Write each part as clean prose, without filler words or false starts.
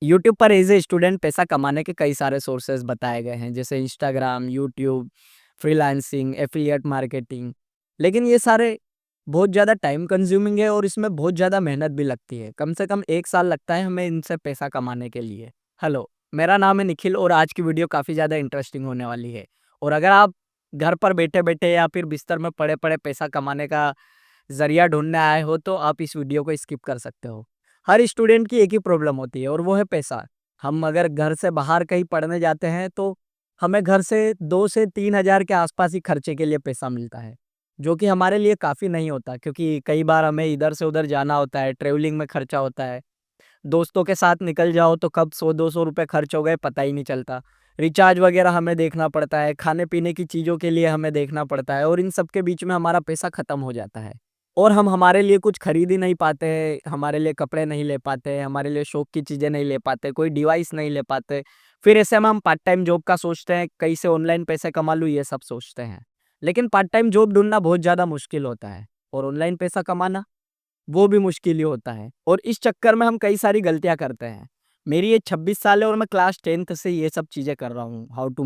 YouTube पर as a student पैसा कमाने के कई सारे सोर्सेज बताए गए हैं, जैसे Instagram, YouTube, freelancing, affiliate marketing. लेकिन ये सारे बहुत ज़्यादा टाइम कंज्यूमिंग है और इसमें बहुत ज़्यादा मेहनत भी लगती है। कम से कम 1 साल लगता है हमें इनसे पैसा कमाने के लिए। हेलो, मेरा नाम है निखिल और आज की वीडियो काफ़ी ज़्यादा इंटरेस्टिंग होने वाली है। और अगर आप घर पर बैठे-बैठे या फिर बिस्तर में पड़े-पड़े पैसा कमाने का ज़रिया ढूँढने आए हो, तो आप इस वीडियो को स्किप कर सकते हो। हर स्टूडेंट की एक ही प्रॉब्लम होती है और वो है पैसा। हम अगर घर से बाहर कहीं पढ़ने जाते हैं तो हमें घर से 2 से 3 हज़ार के आसपास ही खर्चे के लिए पैसा मिलता है, जो कि हमारे लिए काफ़ी नहीं होता, क्योंकि कई बार हमें इधर से उधर जाना होता है, ट्रैवलिंग में खर्चा होता है। दोस्तों के साथ निकल जाओ तो कब 100-200 रुपए खर्च हो गए पता ही नहीं चलता। रिचार्ज वगैरह हमें देखना पड़ता है, खाने-पीने की चीज़ों के लिए हमें देखना पड़ता है और इन सब के बीच में हमारा पैसा खत्म हो जाता है। और हम हमारे लिए कुछ खरीद ही नहीं पाते हैं, हमारे लिए कपड़े नहीं ले पाते, हमारे लिए शौक की चीज़ें नहीं ले पाते, कोई डिवाइस नहीं ले पाते। फिर ऐसे में हम पार्ट टाइम जॉब का सोचते हैं, कहीं से ऑनलाइन पैसे कमा लूँ, ये सब सोचते हैं। लेकिन पार्ट टाइम जॉब ढूँढना बहुत ज़्यादा मुश्किल होता है और ऑनलाइन पैसा कमाना वो भी मुश्किल ही होता है और इस चक्कर में हम कई सारी गलतियाँ करते हैं। मेरी एज 26 साल है और मैं क्लास 10th से ये सब चीज़ें कर रहा हूँ। How to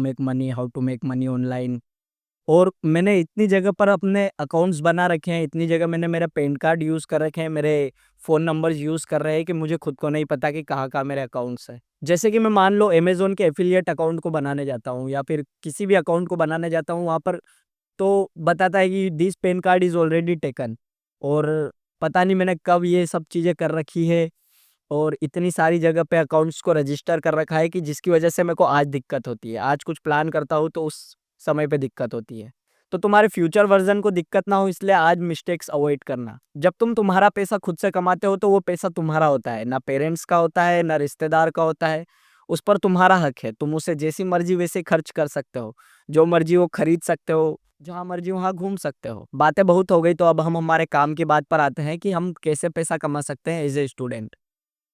make money online. और मैंने इतनी जगह पर अपने अकाउंट्स बना रखे हैं, इतनी जगह मैंने मेरा पैन कार्ड यूज़ कर रखे हैं, मेरे फ़ोन नंबर्स यूज़ कर रहे हैं कि मुझे खुद को नहीं पता कि कहाँ-कहाँ मेरे अकाउंट्स हैं। जैसे कि मैं मान लो अमेज़न के एफ़िलिएट अकाउंट को बनाने जाता हूँ या फिर किसी भी अकाउंट को बनाने जाता हूँ, वहाँ पर तो बताता है कि this pan card is already taken. और पता नहीं मैंने कब ये सब चीज़ें कर रखी है और इतनी सारी जगह पे अकाउंट्स को रजिस्टर कर रखा है कि जिसकी वजह से मेरे को आज दिक्कत होती है। आज कुछ प्लान करता हूँ तो उस समय पे दिक्कत होती है। तो तुम्हारे फ्यूचर वर्ज़न को दिक्कत ना हो इसलिए आज मिस्टेक्स अवॉइड करना। जब तुम तुम्हारा पैसा खुद से कमाते हो तो वो पैसा तुम्हारा होता है, ना पेरेंट्स का होता है, ना रिश्तेदार का होता है। उस पर तुम्हारा हक है, तुम उसे जैसी मर्ज़ी वैसे खर्च कर सकते हो। जो मर्ज़ी वो खरीद सकते हो, जहाँ मर्ज़ी वहाँ घूम सकते हो। बातें बहुत हो गई तो अब हम हमारे काम की बात पर आते हैं कि हम कैसे पैसा कमा सकते हैं एज़ ए स्टूडेंट।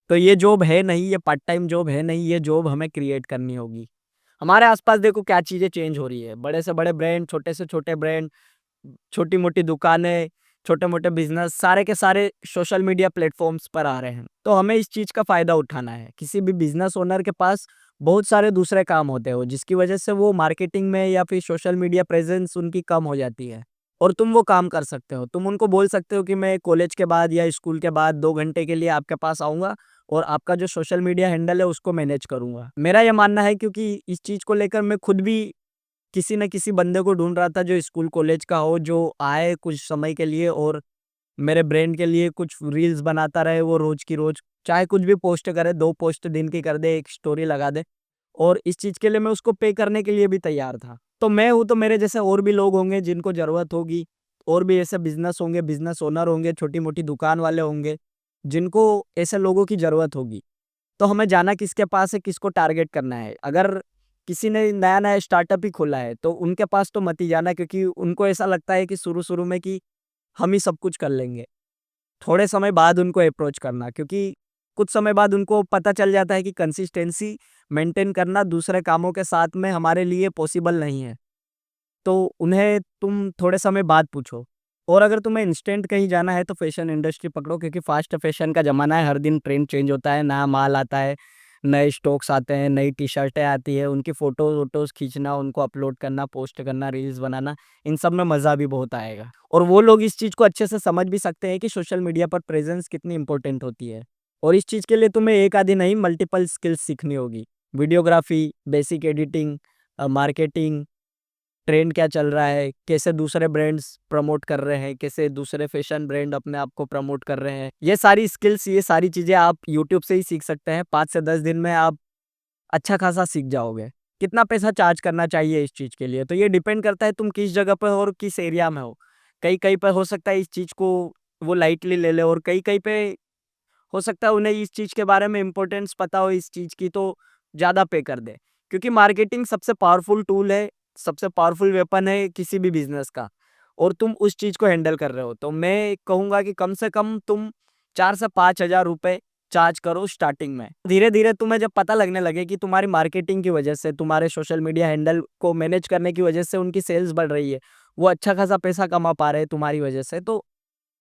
तो ये जॉब है नहीं, ये पार्ट टाइम जॉब है नहीं, ये जॉब हमें क्रिएट करनी होगी। हमारे आस-पास देखो क्या चीज़ें चेंज हो रही है। बड़े से बड़े ब्रांड, छोटे से छोटे ब्रांड, छोटी-मोटी दुकानें, छोटे-मोटे बिज़नेस सारे के सारे सोशल मीडिया प्लेटफ़ॉर्म्स पर आ रहे हैं। तो हमें इस चीज़ का फ़ायदा उठाना है। किसी भी बिज़नेस ओनर के पास बहुत सारे दूसरे काम होते हो, जिसकी वजह से वो मार्केटिंग में या फिर सोशल मीडिया प्रेज़ेंस उनकी कम हो जाती है और तुम वो काम कर सकते हो। तुम उनको बोल सकते हो कि मैं कॉलेज के बाद या स्कूल के बाद 2 घंटे के लिए आपके पास आऊँगा और आपका जो सोशल मीडिया हैंडल है उसको मैनेज करूँगा। मेरा ये मानना है, क्योंकि इस चीज़ को लेकर मैं खुद भी किसी न किसी बंदे को ढूँढ रहा था जो स्कूल कॉलेज का हो, जो आए कुछ समय के लिए और मेरे ब्रांड के लिए कुछ रील्स बनाता रहे वो रोज़ की रोज़। चाहे कुछ भी पोस्ट करे, 2 पोस्ट दिन की कर दे, 1 स्टोरी लगा दे और इस चीज़ के लिए मैं उसको पे करने के लिए भी तैयार था। तो मैं हूँ तो मेरे जैसे और भी लोग होंगे जिनको ज़रूरत होगी, और भी ऐसे बिज़नेस होंगे, बिज़नेस ओनर होंगे, छोटी-मोटी दुकान वाले होंगे, जिनको ऐसे लोगों की ज़रूरत होगी। तो हमें जाना किसके पास है, किसको टारगेट करना है। अगर किसी ने नया-नया स्टार्टअप ही खोला है, तो उनके पास तो मत ही जाना, क्योंकि उनको ऐसा लगता है कि शुरू-शुरू में कि हम ही सब कुछ कर लेंगे। थोड़े समय बाद उनको अप्रोच करना, क्योंकि कुछ समय बाद उनको पता चल जाता है कि कंसिस्टेंसी मेंटेन करना दूसरे कामों के साथ में हमारे लिए पॉसिबल नहीं है। तो उन्हें तुम थोड़े समय बाद पूछो। और अगर तुम्हें इंस्टेंट कहीं जाना है तो फैशन इंडस्ट्री पकड़ो, क्योंकि फास्ट फैशन का ज़माना है, हर दिन ट्रेंड चेंज होता है, नया माल आता है, नए स्टॉक्स आते हैं, नई टी-शर्टें आती है, उनकी फ़ोटोज़-वोटोज़ खींचना, उनको अपलोड करना, पोस्ट करना, रील्स बनाना, इन सब में मज़ा भी बहुत आएगा। और वो लोग इस चीज़ को अच्छे से समझ भी सकते हैं कि सोशल मीडिया पर प्रेज़ेंस कितनी इम्पोर्टेंट होती है। और इस चीज़ के लिए तुम्हें एक आधी नहीं मल्टीपल स्किल्स सीखनी होगी। Videography, basic editing, marketing, trend क्या चल रहा है, कैसे दूसरे ब्रांड्स प्रमोट कर रहे हैं, कैसे दूसरे फैशन ब्रांड अपने आप को प्रमोट कर रहे हैं। ये सारी स्किल्स, ये सारी चीज़ें आप यूट्यूब से ही सीख सकते हैं। 5 से 10 दिन में आप अच्छा खासा सीख जाओगे। कितना पैसा चार्ज करना चाहिए इस चीज़ के लिए, तो ये डिपेंड करता है तुम किस जगह पे हो और किस एरिया में हो। कहीं-कहीं पे हो सकता है इस चीज़ को वो लाइटली ले लें और कहीं-कहीं पे हो सकता है उन्हें इस चीज़ के बारे में इम्पोर्टेंस पता हो इस चीज़ की, तो ज़्यादा पे कर दें। क्योंकि मार्केटिंग सबसे पावरफुल टूल है, सबसे पावरफुल वेपन है किसी भी बिज़नेस का, और तुम उस चीज़ को हैंडल कर रहे हो। तो मैं कहूँगा कि कम से कम तुम 4 से 5,000 रुपए चार्ज करो स्टार्टिंग में। धीरे-धीरे तुम्हें जब पता लगने लगे कि तुम्हारी मार्केटिंग की वजह से, तुम्हारे सोशल मीडिया हैंडल को मैनेज करने की वजह से उनकी सेल्स बढ़ रही है, वो अच्छा खासा पैसा कमा पा रहे हैं तुम्हारी वजह से, तो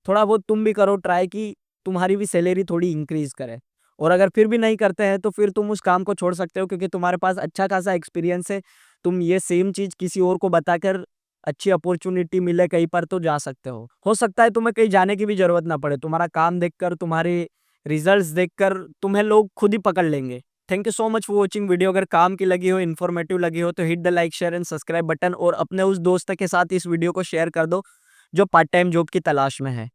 थोड़ा बहुत तुम भी करो ट्राई कि तुम्हारी भी सैलरी थोड़ी इंक्रीज़ करे। और अगर फिर भी नहीं करते हैं तो फिर तुम उस काम को छोड़ सकते हो, क्योंकि तुम्हारे पास अच्छा खासा एक्सपीरियंस है। तुम ये सेम चीज़ किसी और को बताकर अच्छी अपॉर्चुनिटी मिले कहीं पर तो जा सकते हो सकता है तुम्हें कहीं जाने की भी ज़रूरत ना पड़े, तुम्हारा काम देखकर, तुम्हारे रिजल्ट्स देखकर तुम्हें लोग खुद ही पकड़ लेंगे। Thank you so much for watching video. अगर काम की लगी हो, इन्फॉर्मेटिव लगी हो तो hit the like, share and subscribe button, और अपने उस दोस्त के साथ इस वीडियो को शेयर कर दो जो पार्ट टाइम जॉब की तलाश में है।